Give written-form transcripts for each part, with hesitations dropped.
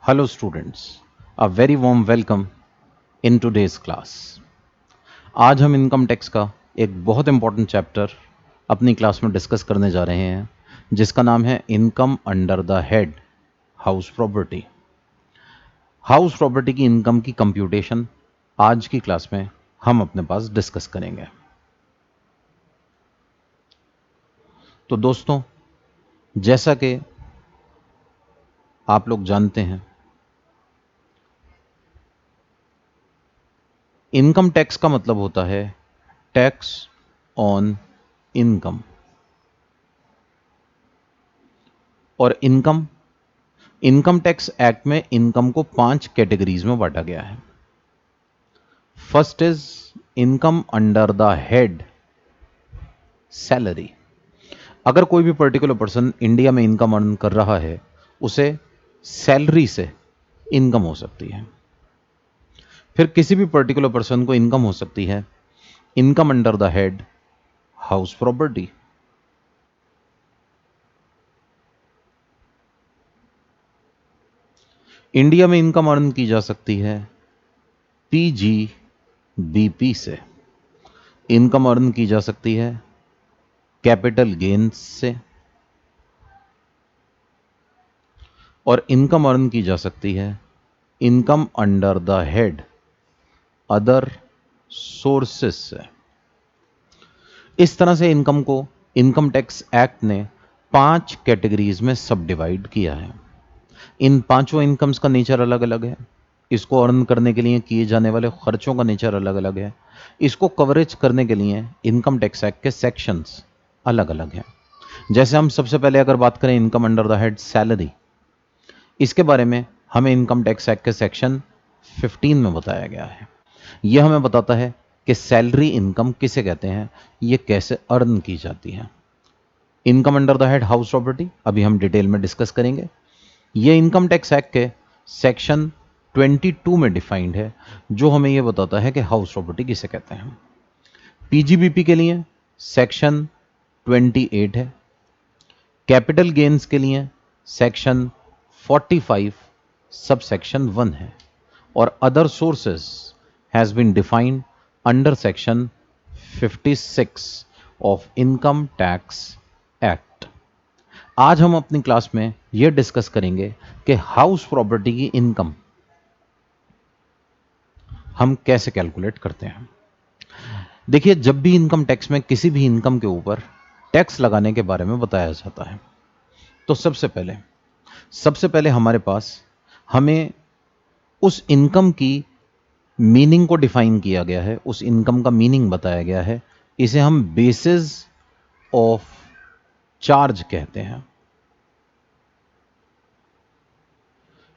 Hello students, a very warm welcome in today's class. आज हम income tax का एक बहुत इंपॉर्टेंट चैप्टर अपनी क्लास में डिस्कस करने जा रहे हैं जिसका नाम है income under the head house property. House property की इनकम की कंप्यूटेशन आज की क्लास में हम अपने पास डिस्कस करेंगे। तो दोस्तों, जैसा कि आप लोग जानते हैं, इनकम टैक्स का मतलब होता है टैक्स ऑन इनकम। और इनकम टैक्स एक्ट में इनकम को 5 कैटेगरीज में बांटा गया है। First is income under the head salary. अगर कोई भी पर्टिकुलर पर्सन इंडिया में इनकम अर्न कर रहा है, उसे सैलरी से इनकम हो सकती है। फिर किसी भी पर्टिकुलर पर्सन को इनकम हो सकती है income under the head house property. India में इनकम अर्न की जा सकती है पीजीबीपी से। इनकम अर्न की जा सकती है कैपिटल गेन्स से, और इनकम अर्न की जा सकती है income under the head other sources से। इस तरह से इनकम को इनकम टैक्स एक्ट ने 5 कैटेगरीज में सब डिवाइड किया है। इन पांचों इनकम्स का नेचर अलग अलग है। इसको अर्न करने के लिए किए जाने वाले खर्चों का नेचर अलग अलग है। इसको कवरेज करने के लिए इनकम टैक्स एक्ट के सेक्शंस अलग अलग हैं। जैसे हम सबसे पहले अगर बात करें income under the head salary, इसके बारे में हमें इनकम टैक्स एक्ट के सेक्शन 15 में बताया गया है। यह हमें बताता है कि सैलरी इनकम किसे कहते हैं, यह कैसे अर्न की जाती है। Income under the head house property अभी हम डिटेल में डिस्कस करेंगे। यह इनकम टैक्स एक्ट के सेक्शन 22 में डिफाइंड है, जो हमें यह बताता है कि हाउस प्रॉपर्टी किसे कहते हैं। पीजीबीपी के लिए सेक्शन 28 है। कैपिटल गेन्स के लिए सेक्शन 45 सब सेक्शन 1 है, और other sources has been defined under section 56 of income tax act. आज हम अपनी क्लास में यह डिस्कस करेंगे कि हाउस प्रॉपर्टी की इनकम हम कैसे कैलकुलेट करते हैं। देखिए, जब भी इनकम टैक्स में किसी भी इनकम के ऊपर टैक्स लगाने के बारे में बताया जाता है, तो सबसे पहले हमारे पास हमें उस इनकम की मीनिंग को डिफाइन किया गया है। उस इनकम का मीनिंग बताया गया है। इसे हम बेसिस ऑफ चार्ज कहते हैं।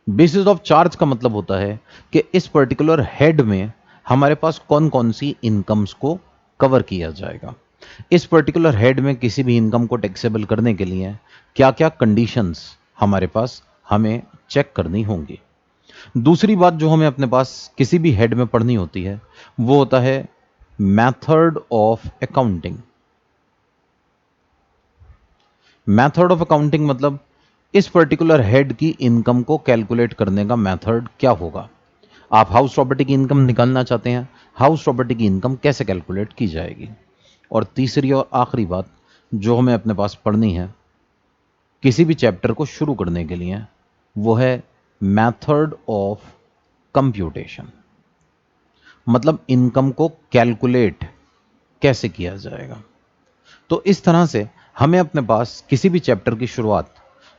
बेसिस ऑफ चार्ज का मतलब होता है कि इस पर्टिकुलर हेड में हमारे पास कौन कौन सी इनकम्स को कवर किया जाएगा। इस पर्टिकुलर हेड में किसी भी इनकम को टैक्सेबल करने के लिए क्या क्या कंडीशंस हमारे पास हमें चेक करनी होंगी। दूसरी बात जो हमें अपने पास किसी भी हेड में पढ़नी होती है, वो होता है method of accounting. Method of accounting मतलब इस पर्टिकुलर हेड की इनकम को कैलकुलेट करने का मेथड क्या होगा। आप हाउस प्रॉपर्टी की इनकम निकालना चाहते हैं, हाउस प्रॉपर्टी की इनकम कैसे कैलकुलेट की जाएगी। और तीसरी और आखिरी बात जो हमें अपने पास पढ़नी है किसी भी चैप्टर को शुरू करने के लिए, वो है मेथड ऑफ कंप्यूटेशन। मतलब इनकम को कैलकुलेट कैसे किया जाएगा। तो इस तरह से हमें अपने पास किसी भी चैप्टर की शुरुआत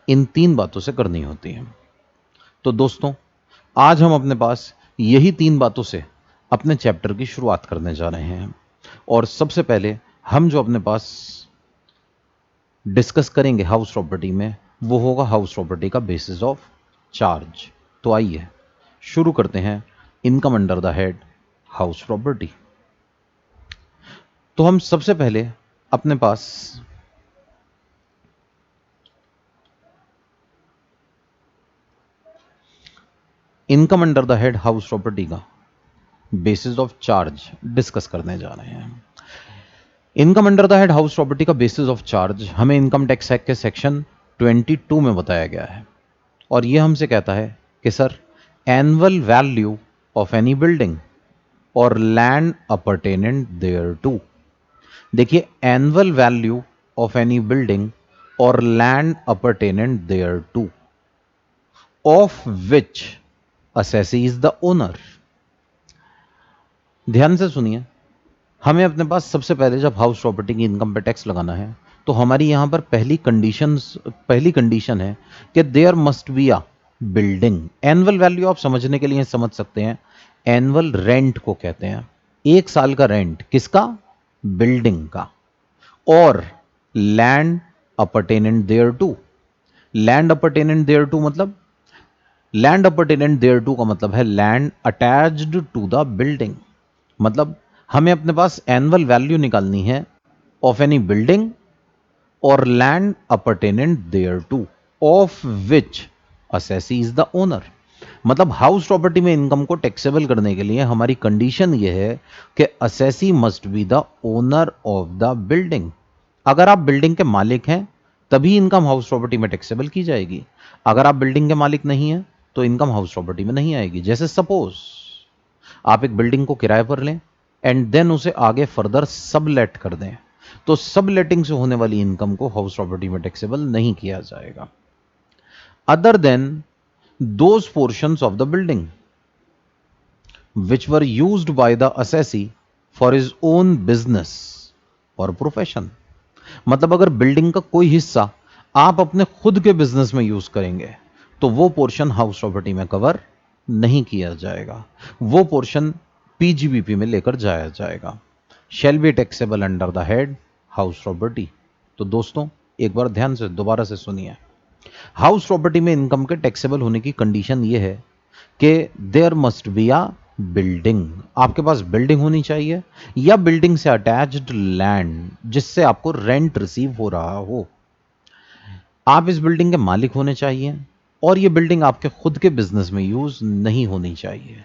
इन 3 बातों से करनी होती है। तो दोस्तों, आज हम अपने पास यही 3 बातों से अपने चैप्टर की शुरुआत करने जा रहे हैं। और सबसे पहले हम जो अपने पास डिस्कस करेंगे हाउस प्रॉपर्टी में, वो होगा हाउस प्रॉपर्टी का बेसिस ऑफ चार्ज। तो आइए शुरू करते हैं income under the head house property. तो हम सबसे पहले अपने पास income under the head house property का बेसिस ऑफ चार्ज डिस्कस करने जा रहे हैं। Income under the head house property का बेसिस ऑफ चार्ज हमें इनकम टैक्स एक्ट के सेक्शन 22 में बताया गया है, और यह हमसे कहता है कि sir annual value of any building और लैंड अपर्टेनेंट देयर टू। देखिए annual value of any building और land appurtenant thereto of which assessee is the owner. ध्यान से सुनिए, हमें अपने पास सबसे पहले जब हाउस प्रॉपर्टी की इनकम पे टैक्स लगाना है तो हमारी यहां पर पहली कंडीशन है कि there must be a building. Annual value आप समझने के लिए समझ सकते हैं, एनुअल रेंट को कहते हैं, एक साल का रेंट किसका, बिल्डिंग का। और land appurtenant thereto, land appurtenant thereto मतलब, लैंड अपर्टेनेंट देयर टू का मतलब है land attached to the building. मतलब हमें अपने पास एनुअल वैल्यू निकालनी है ऑफ एनी बिल्डिंग और land appurtenant thereto of which assessee is the owner. मतलब हाउस प्रॉपर्टी में इनकम को टैक्सेबल करने के लिए हमारी कंडीशन यह है कि assessee must be the owner of the building. अगर आप बिल्डिंग के मालिक हैं तभी इनकम हाउस प्रॉपर्टी में टैक्सेबल की जाएगी। अगर आप बिल्डिंग के मालिक नहीं हैं तो इनकम हाउस प्रॉपर्टी में नहीं आएगी। जैसे सपोज आप एक बिल्डिंग को किराए पर लें एंड देन उसे आगे फर्दर सबलेट कर दें, तो सबलेटिंग से होने वाली इनकम को हाउस प्रॉपर्टी में टैक्सेबल नहीं किया जाएगा। Other than those portions of the building which were used by the assessee for his own business और प्रोफेशन। मतलब अगर बिल्डिंग का कोई हिस्सा आप अपने खुद के बिजनेस में यूज करेंगे तो वो पोर्शन हाउस प्रॉपर्टी में कवर नहीं किया जाएगा, वो पोर्शन पीजीबीपी में लेकर जाया जाएगा। Shall be taxable under the head house property. तो दोस्तों एक बार ध्यान से दोबारा से सुनिए, हाउस प्रॉपर्टी में इनकम के टैक्सेबल होने की कंडीशन यह है कि there must be a building, आपके पास बिल्डिंग होनी चाहिए या बिल्डिंग से अटैच्ड लैंड जिससे आपको रेंट रिसीव हो रहा हो। आप इस बिल्डिंग के मालिक होने चाहिए और ये बिल्डिंग आपके खुद के बिजनेस में यूज नहीं होनी चाहिए।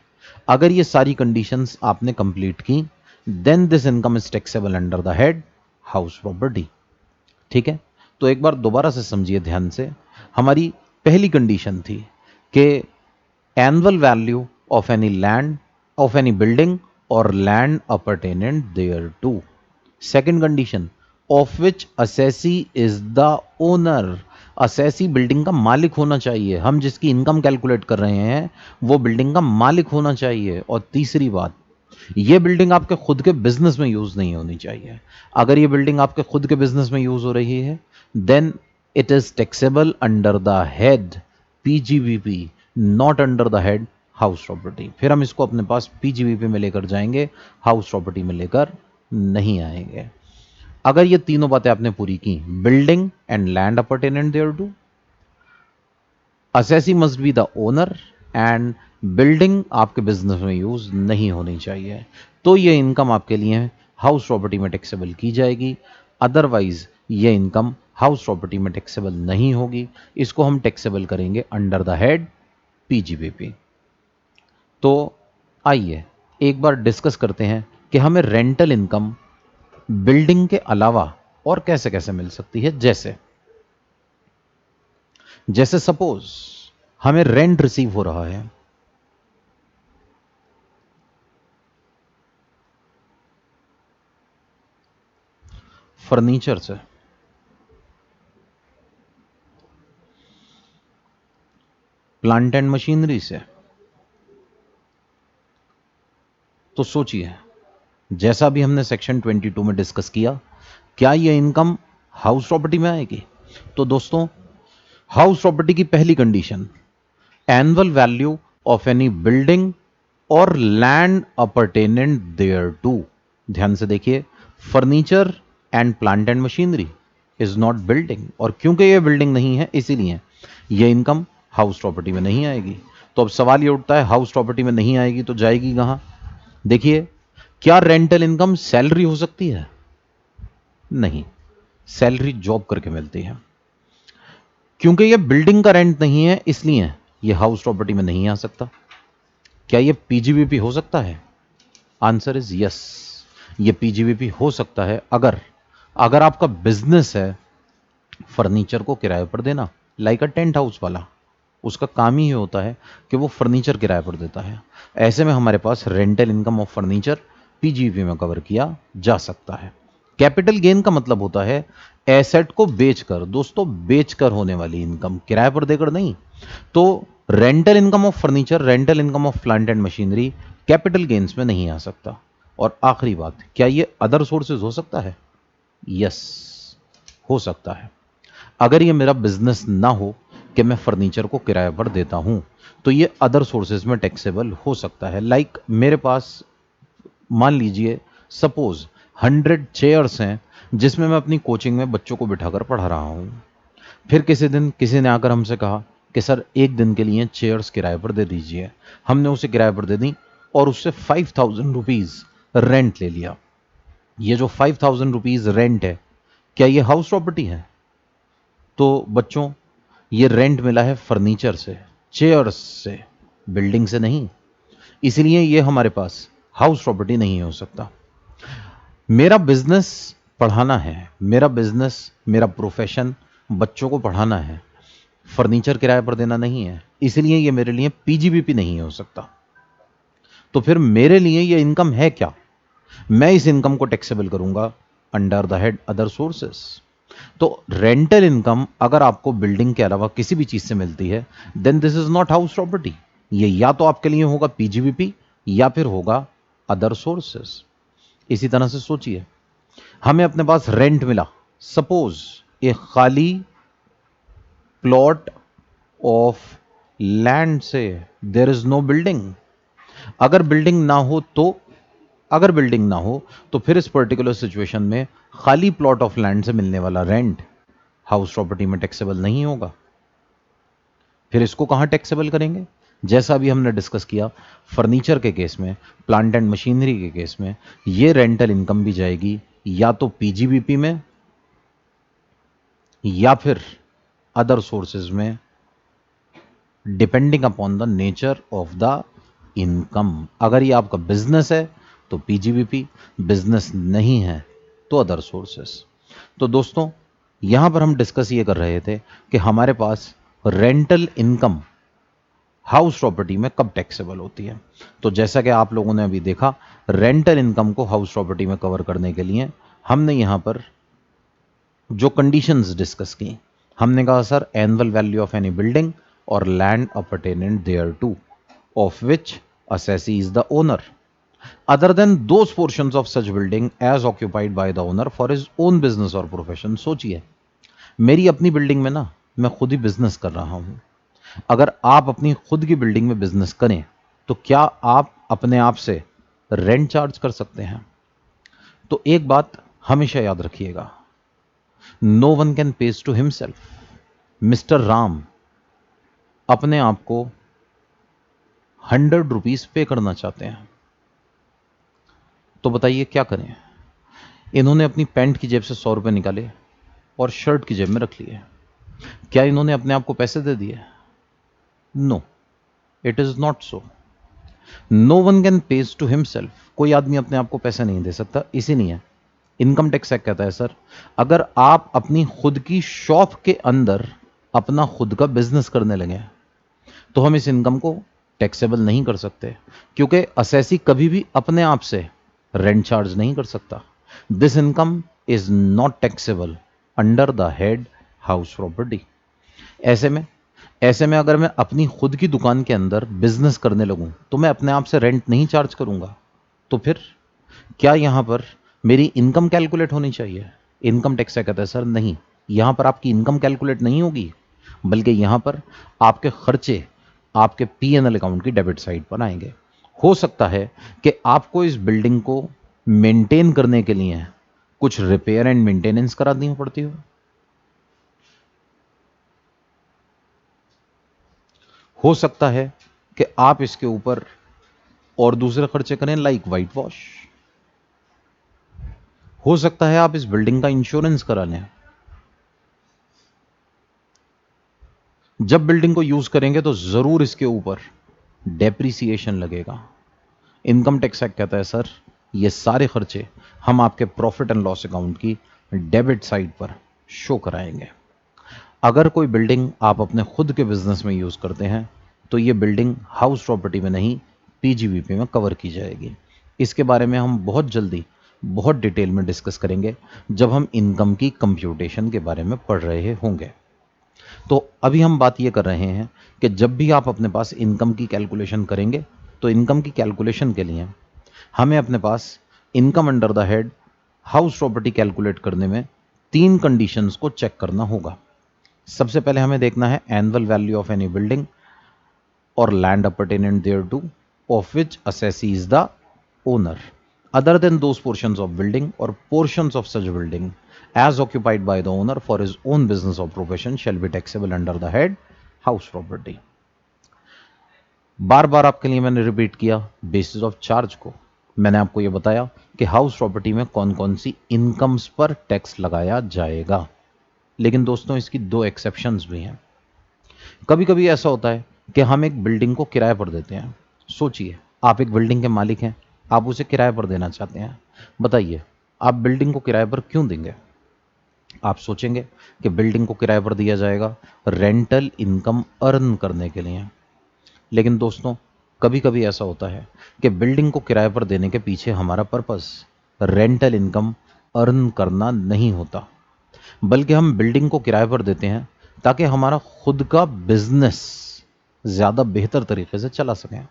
अगर ये सारी कंडीशंस आपने कंप्लीट की then this income is taxable under the head house property. ठीक है, तो एक बार दोबारा से समझिए ध्यान से। हमारी पहली कंडीशन थी कि annual value of any land of any building और land appurtenant thereto. Second condition of which assessee is the owner, assessee building का मालिक होना चाहिए, हम जिसकी इनकम कैलकुलेट कर रहे हैं वो बिल्डिंग का मालिक होना चाहिए। और तीसरी बात, ये बिल्डिंग आपके खुद के बिजनेस में यूज नहीं होनी चाहिए। अगर ये बिल्डिंग आपके खुद के बिजनेस में यूज हो रही है then it is taxable under the head PGBP, not under the head house property. फिर हम इसको अपने पास पीजीबीपी में लेकर जाएंगे, हाउस प्रॉपर्टी में लेकर नहीं आएंगे। अगर ये तीनों बातें आपने पूरी की, building and land appurtenant thereto, assessee must be the owner and building आपके बिजनेस में यूज नहीं होनी चाहिए, तो ये इनकम आपके लिए हाउस प्रॉपर्टी में टैक्सेबल की जाएगी। अदरवाइज ये इनकम हाउस प्रॉपर्टी में टैक्सेबल नहीं होगी, इसको हम टैक्सेबल करेंगे अंडर द हेड पीजीबीपी। तो आइए एक बार डिस्कस करते हैं कि हमें रेंटल इनकम बिल्डिंग के अलावा और कैसे कैसे मिल सकती है। जैसे जैसे सपोज हमें रेंट रिसीव हो रहा है फर्नीचर से, प्लांट एंड मशीनरी से, तो सोचिए जैसा भी हमने सेक्शन 22 में डिस्कस किया, क्या यह इनकम हाउस प्रॉपर्टी में आएगी? तो दोस्तों हाउस प्रॉपर्टी की पहली condition, annual value of any building और लैंड अपर्टेनेंट देयर टू। ध्यान से देखिए, furniture and plant and machinery is not building, और क्योंकि यह बिल्डिंग नहीं है इसीलिए यह इनकम हाउस प्रॉपर्टी में नहीं आएगी। तो अब सवाल यह उठता है हाउस प्रॉपर्टी में नहीं आएगी तो जाएगी कहां? देखिए, क्या रेंटल इनकम सैलरी हो सकती है? नहीं, सैलरी जॉब करके मिलती है। क्योंकि यह बिल्डिंग का रेंट नहीं है इसलिए यह हाउस प्रॉपर्टी में नहीं आ सकता। क्या यह पीजीबीपी हो सकता है? आंसर इज यस, यह पीजीबीपी हो सकता है अगर अगर आपका बिजनेस है फर्नीचर को किराए पर देना, लाइक अ टेंट हाउस वाला, उसका काम ही होता है कि वो फर्नीचर किराए पर देता है। ऐसे में हमारे पास रेंटल इनकम ऑफ फर्नीचर पीजीवीपी में कवर किया जा सकता है। कैपिटल गेन का मतलब होता है एसेट को बेचकर, दोस्तों बेचकर होने वाली इनकम, किराए पर देकर नहीं। तो rental income of furniture, rental income of plant and machinery capital gains में नहीं आ सकता। और आखिरी बात, क्या ये अदर सोर्सेज हो सकता है? यस, हो सकता है। अगर ये मेरा बिजनेस ना हो कि मैं फर्नीचर को किराए पर देता हूं, तो ये अदर सोर्सेज में टैक्सेबल हो सकता है। लाइक मेरे पास मान लीजिए सपोज 100 चेयर्स हैं जिसमें मैं अपनी कोचिंग में बच्चों को बिठाकर पढ़ा रहा हूं। फिर किसी दिन किसी ने आकर हमसे कहा कि सर एक दिन के लिए चेयर्स किराए पर दे दीजिए। हमने उसे किराए पर दे दी और उससे 5000 रुपीज रेंट ले लिया। ये जो 5000 रुपीज रेंट है, क्या ये हाउस प्रॉपर्टी है? तो बच्चों, ये रेंट मिला है फर्नीचर से, चेयर्स से, बिल्डिंग से नहीं। इसलिए ये हमारे पास हाउस प्रॉपर्टी नहीं हो सकता। मेरा बिजनेस पढ़ाना है, मेरा बिजनेस, मेरा प्रोफेशन बच्चों को पढ़ाना है, फर्नीचर किराए पर देना नहीं है। इसलिए ये मेरे लिए पीजीबीपी नहीं हो सकता। तो फिर मेरे लिए ये इनकम है क्या? मैं इस इनकम को टैक्सेबल करूंगा under the head other sources. तो रेंटल इनकम अगर आपको बिल्डिंग के अलावा किसी भी चीज से मिलती है, then this is not house property. ये या तो आपके लिए होगा पीजीबीपी या फिर होगा अदर सोर्सेस। इसी तरह से सोचिए, हमें अपने पास रेंट मिला, सपोज एक खाली प्लॉट ऑफ लैंड से, देयर इज नो बिल्डिंग। अगर बिल्डिंग ना हो तो, अगर बिल्डिंग ना हो तो फिर इस पर्टिकुलर सिचुएशन में खाली प्लॉट ऑफ लैंड से मिलने वाला रेंट हाउस प्रॉपर्टी में टैक्सेबल नहीं होगा। फिर इसको कहां टैक्सेबल करेंगे? जैसा अभी हमने डिस्कस किया, फर्नीचर के केस में, प्लांट एंड मशीनरी के केस में ये रेंटल इनकम भी जाएगी या तो पीजीबीपी में या फिर अदर सोर्सेज में, depending upon the nature of the income. अगर ये आपका बिजनेस है तो पीजीबीपी, बिजनेस नहीं है तो अदर सोर्सेस। तो दोस्तों, यहां पर हम डिस्कस ये कर रहे थे कि हमारे पास रेंटल इनकम हाउस प्रॉपर्टी में कब टैक्सेबल होती है। तो जैसा कि आप लोगों ने अभी देखा, रेंटल इनकम को हाउस प्रॉपर्टी में कवर करने के लिए हमने यहां पर जो कंडीशंस डिस्कस की, हमने कहा sir annual value of any building और land appurtenant thereto of which assessee is the owner other than those portions of such building as occupied by the owner for his own business or profession। सोचिए, मेरी अपनी building में ना मैं खुद ही business कर रहा हूं। अगर आप अपनी खुद की बिल्डिंग में बिजनेस करें तो क्या आप अपने आप से रेंट चार्ज कर सकते हैं? तो एक बात हमेशा याद रखिएगा, no one can pays to himself. Mister Ram अपने आप को 100 रुपीज पे करना चाहते हैं, तो बताइए क्या करें? इन्होंने अपनी पैंट की जेब से 100 रुपए निकाले और शर्ट की जेब में रख लिए। क्या इन्होंने अपने आप को पैसे दे दिए? No, it is not so. No one can pays to himself. कोई आदमी अपने आप को पैसे नहीं दे सकता। इसीलिए इनकम टैक्स एक्ट कहता है सर, अगर आप अपनी खुद की शॉप के अंदर अपना खुद का बिजनेस करने लगे तो हम इस इनकम को टैक्सेबल नहीं कर सकते, क्योंकि असेसी कभी भी अपने आप से रेंट चार्ज नहीं कर सकता। This income is not taxable under the head house property. ऐसे में अगर मैं अपनी खुद की दुकान के अंदर बिजनेस करने लगूं तो मैं अपने आप से रेंट नहीं चार्ज करूंगा। तो फिर क्या यहां पर मेरी इनकम कैलकुलेट होनी चाहिए? इनकम टैक्स कहता है सर नहीं, यहां पर आपकी इनकम कैलकुलेट नहीं होगी, बल्कि यहां पर आपके खर्चे आपके पीएनएल अकाउंट की डेबिट साइड पर आएंगे। हो सकता है कि आपको इस बिल्डिंग को मेंटेन करने के लिए कुछ रिपेयर एंड मेंटेनेंस करानी पड़ती हो सकता है कि आप इसके ऊपर और दूसरे खर्चे करें, लाइक वाइट वॉश। हो सकता है आप इस बिल्डिंग का इंश्योरेंस करा लें। जब बिल्डिंग को यूज करेंगे तो जरूर इसके ऊपर डेप्रिसिएशन लगेगा। इनकम टैक्स एक्ट कहता है सर ये सारे खर्चे हम आपके प्रॉफिट एंड लॉस अकाउंट की डेबिट साइड पर शो कराएंगे। अगर कोई बिल्डिंग आप अपने खुद के बिजनेस में यूज करते हैं तो ये बिल्डिंग हाउस प्रॉपर्टी में नहीं पीजीबीपी में कवर की जाएगी। इसके बारे में हम बहुत जल्दी बहुत डिटेल में डिस्कस करेंगे जब हम इनकम की कंप्यूटेशन के बारे में पढ़ रहे होंगे। तो अभी हम बात ये कर रहे हैं कि जब भी आप अपने पास इनकम की कैलकुलेशन करेंगे तो इनकम की कैलकुलेशन के लिए हमें अपने पास income under the head house property calculate करने में 3 कंडीशंस को चेक करना होगा। सबसे पहले हमें देखना है annual value of any building और land appurtenant thereto of which assessee is the owner other than those portions of building or portions of such building as occupied by the owner for his own business or profession shall be taxable under the head house property। बार बार आपके लिए मैंने repeat किया basis of charge को। मैंने आपको यह बताया कि हाउस प्रॉपर्टी में कौन कौन सी इनकम्स पर टैक्स लगाया जाएगा, लेकिन दोस्तों इसकी 2 एक्सेप्शंस भी हैं। कभी कभी ऐसा होता है कि हम एक बिल्डिंग को किराए पर देते हैं। सोचिए, आप एक बिल्डिंग के मालिक हैं, आप उसे किराए पर देना चाहते हैं। बताइए, आप बिल्डिंग को किराए पर क्यों देंगे? आप सोचेंगे कि बिल्डिंग को किराए पर दिया जाएगा रेंटल इनकम अर्न करने के लिए। लेकिन दोस्तों, कभी कभी ऐसा होता है कि बिल्डिंग को किराए पर देने के पीछे हमारा पर्पस रेंटल इनकम अर्न करना नहीं होता, बल्कि हम बिल्डिंग को किराए पर देते हैं ताकि हमारा खुद का बिजनेस ज़्यादा बेहतर तरीके से चला सकें।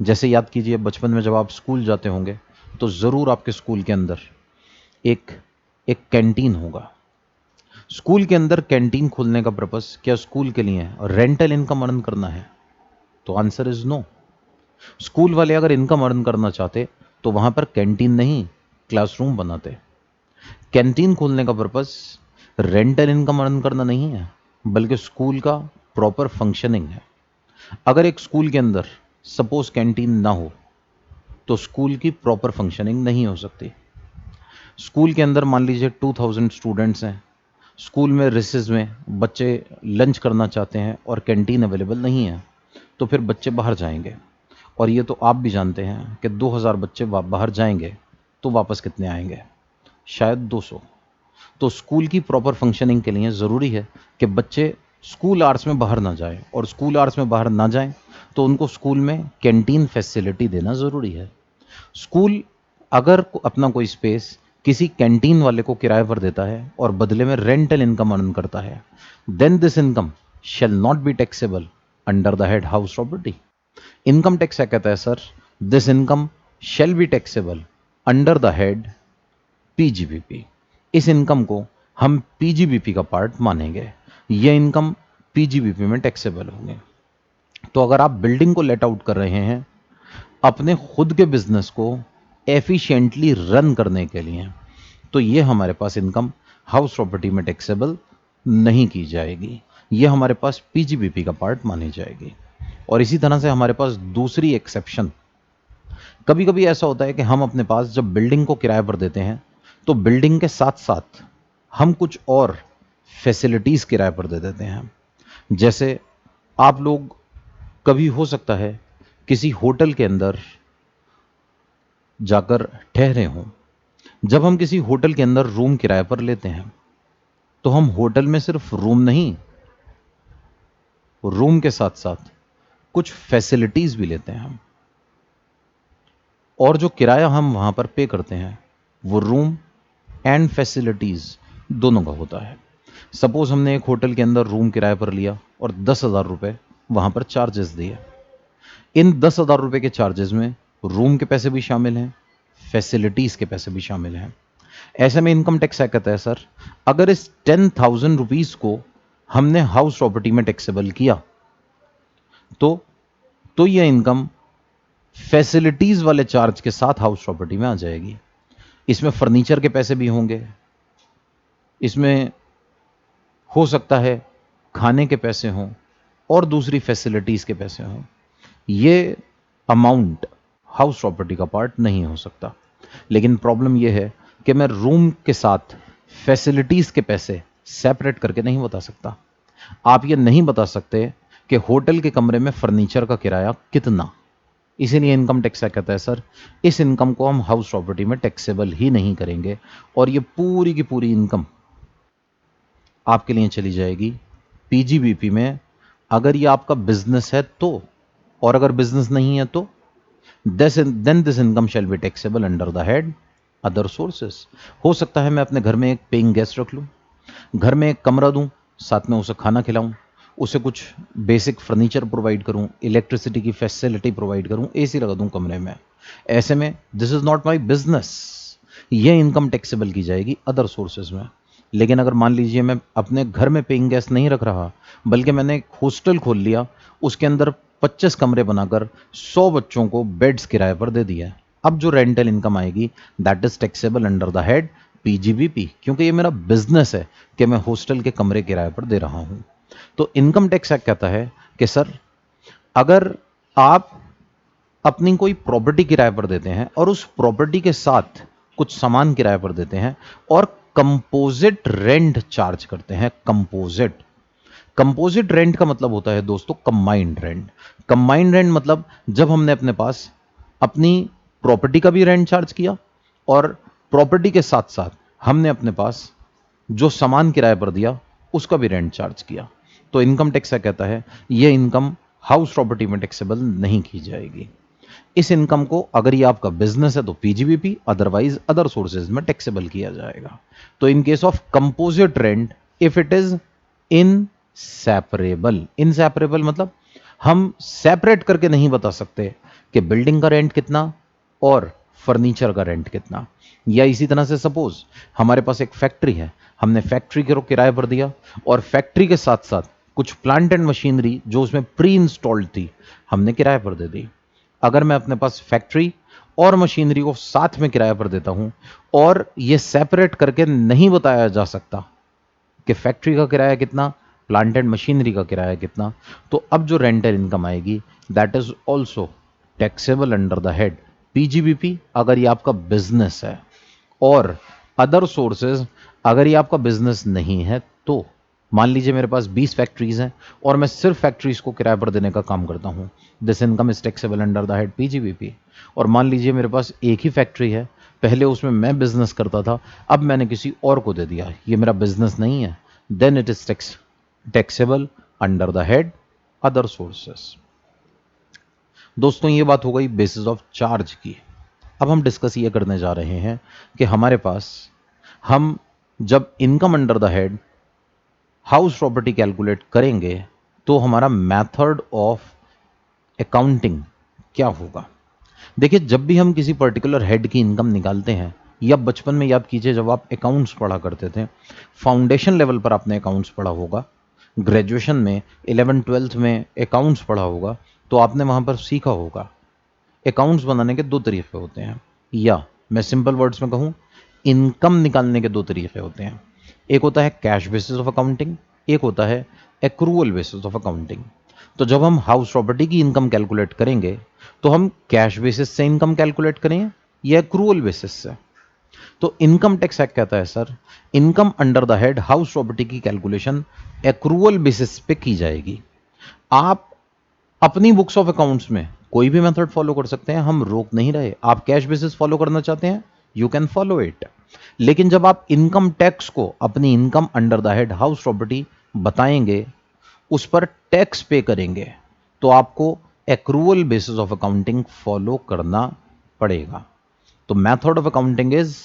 जैसे याद कीजिए, बचपन में जब आप स्कूल जाते होंगे तो ज़रूर आपके स्कूल के अंदर एक एक कैंटीन होगा। स्कूल के अंदर कैंटीन खोलने का पर्पस क्या स्कूल के लिए रेंटल इनकम अर्न करना है? तो आंसर इज नो। स्कूल वाले अगर इनकम अर्न करना चाहते तो वहां पर कैंटीन नहीं क्लासरूम बनाते। कैंटीन खोलने का पर्पस रेंटल इनकम अर्न करना नहीं है, बल्कि स्कूल का प्रॉपर फंक्शनिंग है। अगर एक स्कूल के अंदर सपोज कैंटीन ना हो तो स्कूल की प्रॉपर फंक्शनिंग नहीं हो सकती। स्कूल के अंदर मान लीजिए 2000 स्टूडेंट्स हैं, स्कूल में रिसेस में बच्चे लंच करना चाहते हैं और कैंटीन अवेलेबल नहीं है, तो फिर बच्चे बाहर जाएंगे। और ये तो आप भी जानते हैं कि 2000 बच्चे बाहर जाएंगे तो वापस कितने आएंगे? शायद 200। तो स्कूल की प्रॉपर फंक्शनिंग के लिए ज़रूरी है कि बच्चे स्कूल आवर्स में बाहर ना जाएं, और स्कूल आवर्स में बाहर ना जाएं तो उनको स्कूल में कैंटीन फैसिलिटी देना ज़रूरी है। स्कूल अगर अपना कोई स्पेस किसी कैंटीन वाले को किराए पर देता है और बदले में रेंटल इनकम अर्न करता है, then this income shall not be taxable under the head house property. Income tax क्या कहता है sir? This income shall be taxable under the head PGBP. इस इनकम को हम पीजीबीपी का पार्ट मानेंगे। यह इनकम पीजीबीपी में टैक्सेबल होंगे। तो अगर आप बिल्डिंग को लेट आउट कर रहे हैं अपने खुद के बिजनेस को एफिशिएंटली रन करने के लिए, तो यह हमारे पास इनकम हाउस प्रॉपर्टी में टैक्सेबल नहीं की जाएगी, यह हमारे पास पीजीबीपी का पार्ट मानी जाएगी। और इसी तरह से हमारे पास दूसरी एक्सेप्शन, कभी कभी ऐसा होता है कि हम अपने पास जब बिल्डिंग को किराए पर देते हैं तो बिल्डिंग के साथ साथ हम कुछ और फैसिलिटीज किराए पर दे देते हैं। जैसे आप लोग कभी हो सकता है किसी होटल के अंदर जाकर ठहरे हों। जब हम किसी होटल के अंदर रूम किराए पर लेते हैं तो हम होटल में सिर्फ रूम नहीं, रूम के साथ साथ कुछ फैसिलिटीज भी लेते हैं। और जो किराया हम वहां पर पे करते हैं वो रूम एंड फैसिलिटीज दोनों का होता है। सपोज हमने एक होटल के अंदर रूम किराए पर लिया और 10,000 रुपए वहां पर चार्जेस दिए। इन 10,000 रुपए के चार्जेस में रूम के पैसे भी शामिल हैं, फैसिलिटीज के पैसे भी शामिल हैं। ऐसे में इनकम टैक्स क्या कहता है सर? अगर इस 10,000 रुपीज को हमने हाउस प्रॉपर्टी में टैक्सेबल किया तो यह इनकम फैसिलिटीज वाले चार्ज के साथ हाउस प्रॉपर्टी में आ जाएगी। इसमें फर्नीचर के पैसे भी होंगे, इसमें हो सकता है खाने के पैसे हों और दूसरी फैसिलिटीज के पैसे हों। यह अमाउंट हाउस प्रॉपर्टी का पार्ट नहीं हो सकता। लेकिन प्रॉब्लम यह है कि मैं रूम के साथ फैसिलिटीज के पैसे सेपरेट करके नहीं बता सकता। आप यह नहीं बता सकते कि होटल के कमरे में फर्नीचर का किराया कितना। इसीलिए इनकम टैक्स क्या कहता है सर? इस इनकम को हम हाउस प्रॉपर्टी में टैक्सेबल ही नहीं करेंगे और ये पूरी की पूरी इनकम आपके लिए चली जाएगी पीजीबीपी में अगर ये आपका बिजनेस है तो, और अगर बिजनेस नहीं है तो then this income shall be taxable under the head other sources. हो सकता है मैं अपने घर में एक पेइंग गेस्ट रख लूं, घर में एक कमरा दूं, साथ में उसे खाना खिलाऊं, उसे कुछ बेसिक फर्नीचर प्रोवाइड करूं, इलेक्ट्रिसिटी की फैसिलिटी प्रोवाइड करूं, एसी लगा दूं कमरे में। ऐसे में this is not my business, ये इनकम टैक्सेबल की जाएगी अदर सोर्सेज में। लेकिन अगर मान लीजिए मैं अपने घर में पेइंग गेस्ट नहीं रख रहा, बल्कि मैंने एक हॉस्टल खोल लिया, उसके अंदर 25 कमरे बनाकर 100 बच्चों को बेड्स किराए पर दे दिया, अब जो रेंटल इनकम आएगी that is taxable under the head PGBP, क्योंकि ये मेरा बिजनेस है कि मैं हॉस्टल के कमरे किराए पर दे रहा हूं। तो इनकम टैक्स एक्ट कहता है कि सर अगर आप अपनी कोई प्रॉपर्टी किराए पर देते हैं और उस प्रॉपर्टी के साथ कुछ सामान किराए पर देते हैं और कंपोजिट रेंट चार्ज करते हैं, कंपोजिट रेंट का मतलब होता है दोस्तों कंबाइंड रेंट। कंबाइंड रेंट मतलब जब हमने अपने पास अपनी प्रॉपर्टी का भी रेंट चार्ज किया और प्रॉपर्टी के साथ साथ हमने अपने पास जो सामान किराए पर दिया उसका भी रेंट चार्ज किया, तो इनकम टैक्स कहता है यह इनकम हाउस प्रॉपर्टी में टैक्सेबल नहीं की जाएगी। इस इनकम को अगर ये आपका बिजनेस है तो पीजीबीपी, अदरवाइज अदर सोर्सेज में टैक्सेबल किया जाएगा। तो in case of composite rent if it is inseparable मतलब हम सेपरेट करके नहीं बता सकते कि बिल्डिंग का रेंट कितना और फर्नीचर का रेंट कितना। या इसी तरह से सपोज हमारे पास एक फैक्ट्री है, हमने फैक्ट्री को किराए पर दिया और फैक्ट्री के साथ साथ कुछ प्लांट एंड मशीनरी जो उसमें प्री इंस्टॉल्ड थी हमने किराए पर दे दी। अगर मैं अपने पास फैक्ट्री और मशीनरी को साथ में किराए पर देता हूं और यह सेपरेट करके नहीं बताया जा सकता कि फैक्ट्री का किराया कितना, प्लांट एंड मशीनरी का किराया कितना, तो अब जो रेंटल इनकम आएगी that is also taxable under the head PGBP अगर ये आपका बिजनेस है, और अदर सोर्सेज अगर ये आपका बिजनेस नहीं है तो। मान लीजिए मेरे पास 20 फैक्ट्रीज हैं और मैं सिर्फ फैक्ट्रीज को किराए पर देने का काम करता हूं, this income is taxable under the head PGBP. और मान लीजिए मेरे पास एक ही फैक्ट्री है, पहले उसमें मैं बिजनेस करता था, अब मैंने किसी और को दे दिया, ये मेरा बिजनेस नहीं है, then it is taxable under the head other sources. दोस्तों ये बात हो गई बेसिस ऑफ चार्ज की। अब हम डिस्कस ये करने जा रहे हैं कि हमारे पास हम जब income under the head house property calculate करेंगे तो हमारा मेथड ऑफ अकाउंटिंग क्या होगा। देखिए जब भी हम किसी पर्टिकुलर हेड की इनकम निकालते हैं, या बचपन में याद कीजिए जब आप अकाउंट्स पढ़ा करते थे, फाउंडेशन लेवल पर आपने अकाउंट्स पढ़ा होगा, ग्रेजुएशन में 11th-12th में अकाउंट्स पढ़ा होगा, तो आपने वहां पर सीखा होगा अकाउंट्स बनाने के दो तरीके होते हैं, या मैं सिंपल वर्ड्स में कहूं इनकम निकालने के दो तरीके होते हैं। एक होता है कैश बेसिस ऑफ अकाउंटिंग, एक होता है एक्रूअल बेसिस ऑफ अकाउंटिंग। तो जब हम हाउस प्रॉपर्टी की इनकम कैलकुलेट करेंगे तो हम कैश बेसिस से इनकम कैलकुलेट करें या एक्रूअल बेसिस से। तो इनकम टैक्स एक्ट कहता है sir income under the head house property की कैलकुलेशन एक्रूअल बेसिस पे की जाएगी। आप अपनी बुक्स ऑफ अकाउंट्स में कोई भी मेथड फॉलो कर सकते हैं, हम रोक नहीं रहे। आप कैश बेसिस फॉलो करना चाहते हैं यू कैन फॉलो इट, लेकिन जब आप इनकम टैक्स को अपनी income under the head house property बताएंगे, उस पर टैक्स पे करेंगे, तो आपको accrual basis of accounting follow करना पड़ेगा। तो method of accounting is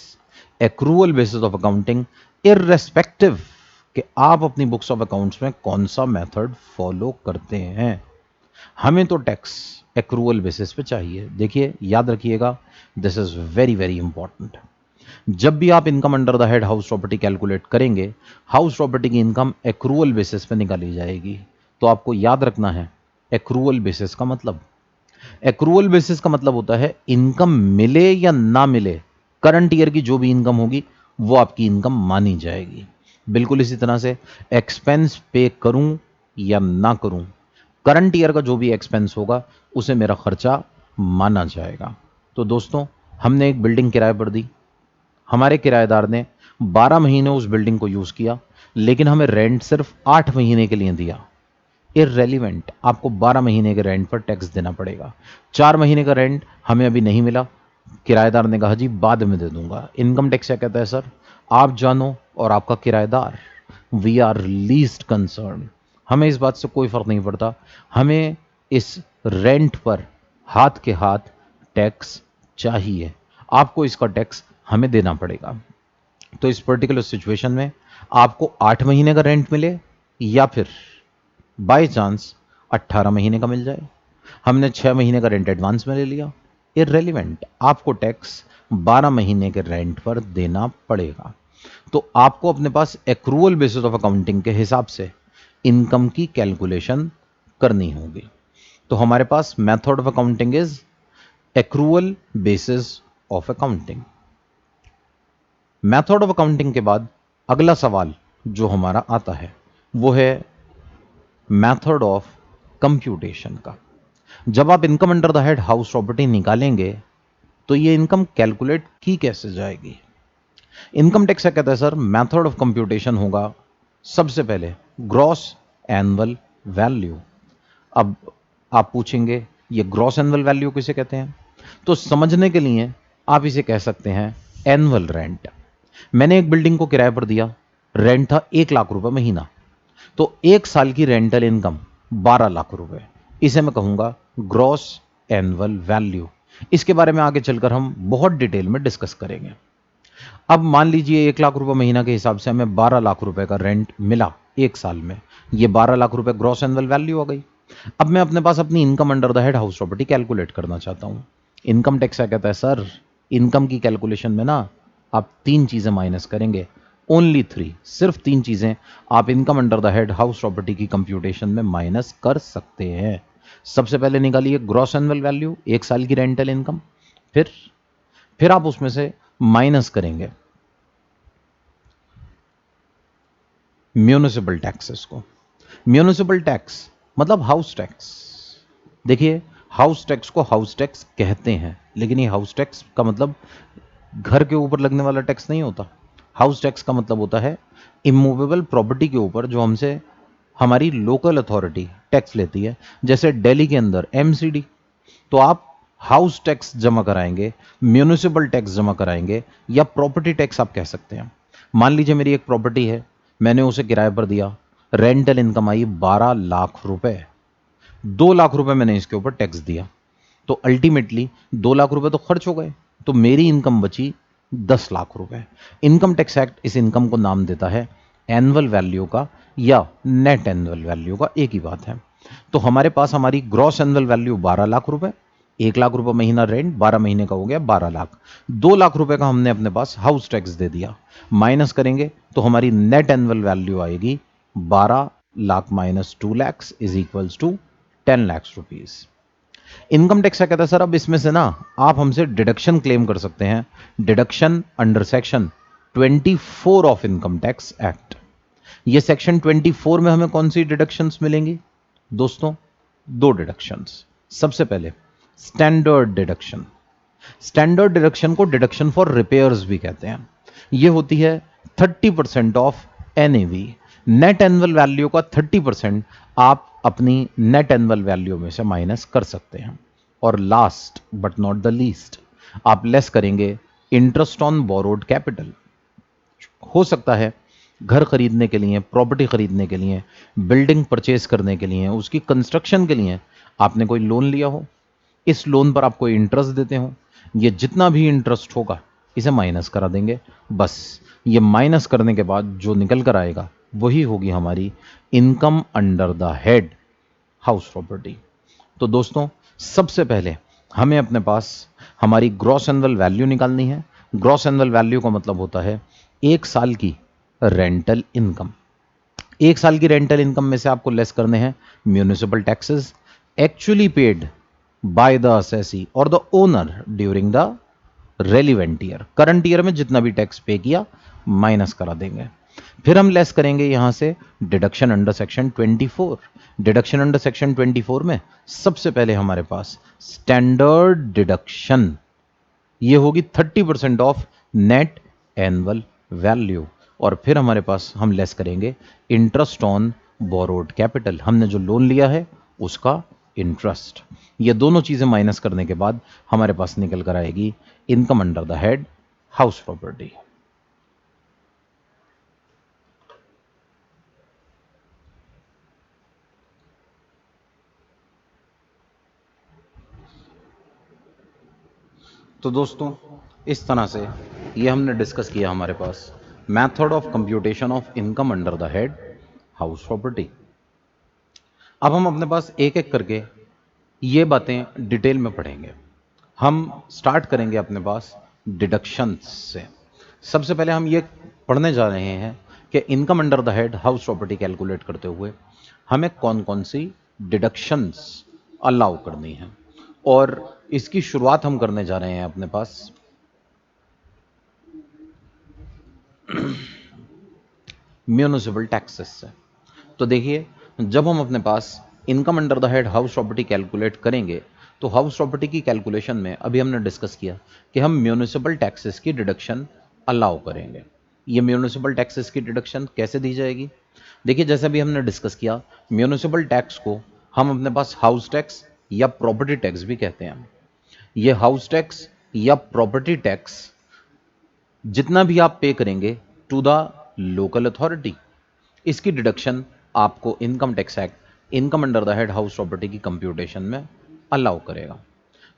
accrual basis of accounting irrespective कि आप अपनी बुक्स ऑफ अकाउंट्स में कौन सा मेथड फॉलो करते हैं, हमें तो टैक्स एक्रूअल बेसिस पे चाहिए। देखिए याद रखिएगा this is very very important. जब भी आप income under the head house property calculate करेंगे, हाउस प्रॉपर्टी की इनकम एक्रूअल बेसिस पे निकाली जाएगी। तो आपको याद रखना है एक्रूअल बेसिस का मतलब, एक्रूअल बेसिस का मतलब होता है इनकम मिले या ना मिले, करंट ईयर की जो भी इनकम होगी वो आपकी इनकम मानी जाएगी। बिल्कुल इसी तरह से एक्सपेंस पे करूं या ना करूं, करंट ईयर का जो भी एक्सपेंस होगा उसे मेरा खर्चा माना जाएगा। तो दोस्तों हमने एक बिल्डिंग किराए पर दी, हमारे किराएदार ने 12 महीने उस बिल्डिंग को यूज किया, लेकिन हमें रेंट सिर्फ 8 महीने के लिए दिया। इररेलीवेंट, आपको 12 महीने के रेंट पर टैक्स देना पड़ेगा। 4 महीने का रेंट हमें अभी नहीं मिला, किराएदार ने कहा जी बाद में दे दूंगा। इनकम टैक्स क्या कहता है सर, आप जानो और आपका किराएदार, वी आर लीस्ट कंसर्न, हमें इस बात से कोई फर्क नहीं पड़ता, हमें इस रेंट पर हाथ के हाथ टैक्स चाहिए, आपको इसका टैक्स हमें देना पड़ेगा। तो इस पर्टिकुलर सिचुएशन में आपको 8 महीने का रेंट मिले या फिर बाय चांस 18 महीने का मिल जाए, हमने 6 महीने का रेंट एडवांस में ले लिया, इररेलेवेंट, आपको टैक्स 12 महीने के रेंट पर देना पड़ेगा। तो आपको अपने पास एक्रूअल बेसिस ऑफ अकाउंटिंग के हिसाब से इनकम की कैलकुलेशन करनी होगी। तो हमारे पास method of accounting is accrual basis of accounting. Method of accounting के बाद अगला सवाल जो हमारा आता है वो है मेथड ऑफ कंप्यूटेशन का। जब आप income under the head house property निकालेंगे तो ये इनकम कैलकुलेट की कैसे जाएगी? इनकम टैक्स क्या कहता है सर? मेथड ऑफ कंप्यूटेशन होगा सबसे पहले ग्रॉस एनुअल वैल्यू। अब आप पूछेंगे ये ग्रॉस एनुअल वैल्यू किसे कहते हैं? तो समझने के लिए आप इसे कह सकते हैं एनुअल रेंट। मैंने एक बिल्डिंग को किराए पर दिया, रेंट था 1 लाख रुपए महीना, तो 1 साल की रेंटल इनकम 12 लाख रुपए, इसे मैं कहूंगा ग्रॉस एनुअल वैल्यू। इसके बारे में आगे चलकर हम बहुत डिटेल में डिस्कस करेंगे। अब मान लीजिए 1 लाख रुपए महीना के हिसाब से हमें 12 लाख रुपए का रेंट मिला 1 साल में, ये 12 लाख रुपए ग्रॉस एनुअल वैल्यू हो गई। अब मैं अपने पास अपनी income under the head house property calculate करना चाहता हूं। इनकम टैक्स क्या कहता है सर? इनकम की कैलकुलेशन में ना आप 3 चीजें माइनस करेंगे, ओनली 3, सिर्फ 3 चीजें आप income under the head house property की कंप्यूटेशन में माइनस कर सकते हैं। सबसे पहले निकालिए ग्रॉस एनुअल वैल्यू, 1 साल की रेंटल इनकम, फिर आप उसमें से माइनस करेंगे म्यूनिसिपल टैक्सेस को। म्यूनिसिपल टैक्स मतलब हाउस टैक्स। देखिए, हाउस टैक्स को हाउस टैक्स कहते हैं, लेकिन ये हाउस टैक्स का मतलब घर के ऊपर लगने वाला टैक्स नहीं होता। हाउस टैक्स का मतलब होता है इमूवेबल प्रॉपर्टी के ऊपर जो हमसे हमारी लोकल अथॉरिटी टैक्स लेती है। जैसे दिल्ली के अंदर एमसीडी, तो आप हाउस टैक्स जमा कराएंगे, म्यूनिसिपल टैक्स जमा कराएंगे, या प्रॉपर्टी टैक्स आप कह सकते हैं। मान लीजिए मेरी एक प्रॉपर्टी है, मैंने उसे किराए पर दिया, रेंटल इनकम आई 12 लाख रुपए, 2 लाख रुपए मैंने इसके ऊपर टैक्स दिया, तो अल्टीमेटली 2 लाख रुपए तो खर्च हो गए, तो मेरी इनकम बची 10 लाख रुपए। इनकम टैक्स एक्ट इस इनकम को नाम देता है एनुअल वैल्यू का या नेट एनुअल वैल्यू का, एक ही बात है। तो हमारे पास हमारी ग्रॉस एनुअल वैल्यू 12 लाख रुपए, 1 लाख रुपए महीना रेंट, 12 महीने का हो गया 12 लाख, 2 लाख रुपए का हमने अपने पास हाउस टैक्स दे दिया, माइनस करेंगे तो हमारी नेट एनुअल वैल्यू आएगी 12 lakh minus 2 lakhs is equals to 10 lakhs rupees. Income tax क्या कहता है सर? अब इसमें से ना आप हमसे डिडक्शन क्लेम कर सकते हैं, deduction under section 24 of income tax act. ये सेक्शन 24 में हमें कौन सी डिडक्शंस मिलेंगी दोस्तों? 2 डिडक्शंस। सबसे पहले स्टैंडर्ड डिडक्शन। स्टैंडर्ड डिडक्शन को डिडक्शन फॉर रिपेयर्स भी कहते हैं। यह होती है 30% of NAV. Net annual value का 30% आप अपनी नेट एनुअल वैल्यू में से माइनस कर सकते हैं। और last but not the least, आप लेस करेंगे इंटरेस्ट ऑन बोरोड कैपिटल। हो सकता है घर खरीदने के लिए, प्रॉपर्टी खरीदने के लिए, बिल्डिंग परचेज करने के लिए, उसकी कंस्ट्रक्शन के लिए आपने कोई लोन लिया हो, इस लोन पर आप कोई इंटरेस्ट देते हो, ये जितना भी इंटरेस्ट होगा इसे माइनस करा देंगे। बस ये माइनस करने के बाद जो निकल कर आएगा वही होगी हमारी income under the head house property. तो दोस्तों, सबसे पहले हमें अपने पास हमारी ग्रॉस एनुअल वैल्यू निकालनी है। ग्रॉस एनुअल वैल्यू का मतलब होता है 1 साल की रेंटल इनकम। 1 साल की रेंटल इनकम में से आपको लेस करने हैं municipal taxes actually paid by the assessee और the owner during the relevant year. Current year में जितना भी टैक्स पे किया माइनस करा देंगे। फिर हम लेस करेंगे यहां से deduction under section 24। Deduction under section 24 में सबसे पहले हमारे पास स्टैंडर्ड डिडक्शन, ये होगी 30% ऑफ नेट एनुअल वैल्यू। और फिर हमारे पास हम लेस करेंगे इंटरेस्ट ऑन बोरोड कैपिटल, हमने जो लोन लिया है उसका इंटरेस्ट। ये दोनों चीजें माइनस करने के बाद हमारे पास निकल कर आएगी income under the head house property. तो दोस्तों इस तरह से ये हमने डिस्कस किया हमारे पास method of computation of income under the head house property. अब हम अपने पास एक एक करके ये बातें डिटेल में पढ़ेंगे। हम स्टार्ट करेंगे अपने पास डिडक्शंस से। सबसे पहले हम ये पढ़ने जा रहे हैं कि income under the head house property calculate करते हुए हमें कौन कौन सी डिडक्शंस अलाउ करनी है, और इसकी शुरुआत हम करने जा रहे हैं अपने पास म्यूनिसिपल टैक्सेस से। तो देखिए, जब हम अपने पास income under the head house property calculate करेंगे तो हाउस प्रॉपर्टी की कैलकुलेशन में अभी हमने डिस्कस किया कि हम म्यूनिसिपल टैक्सेस की डिडक्शन अलाउ करेंगे। ये म्यूनिसिपल टैक्सेस की डिडक्शन कैसे दी जाएगी? देखिए, जैसे भी हमने डिस्कस किया, म्यूनिसिपल टैक्स को हम अपने पास हाउस टैक्स या प्रॉपर्टी टैक्स भी कहते हैं। ये हाउस टैक्स या प्रॉपर्टी टैक्स जितना भी आप पे करेंगे टू द लोकल अथॉरिटी, इसकी डिडक्शन आपको income tax act income under the head house property की कंप्यूटेशन में अलाउ करेगा।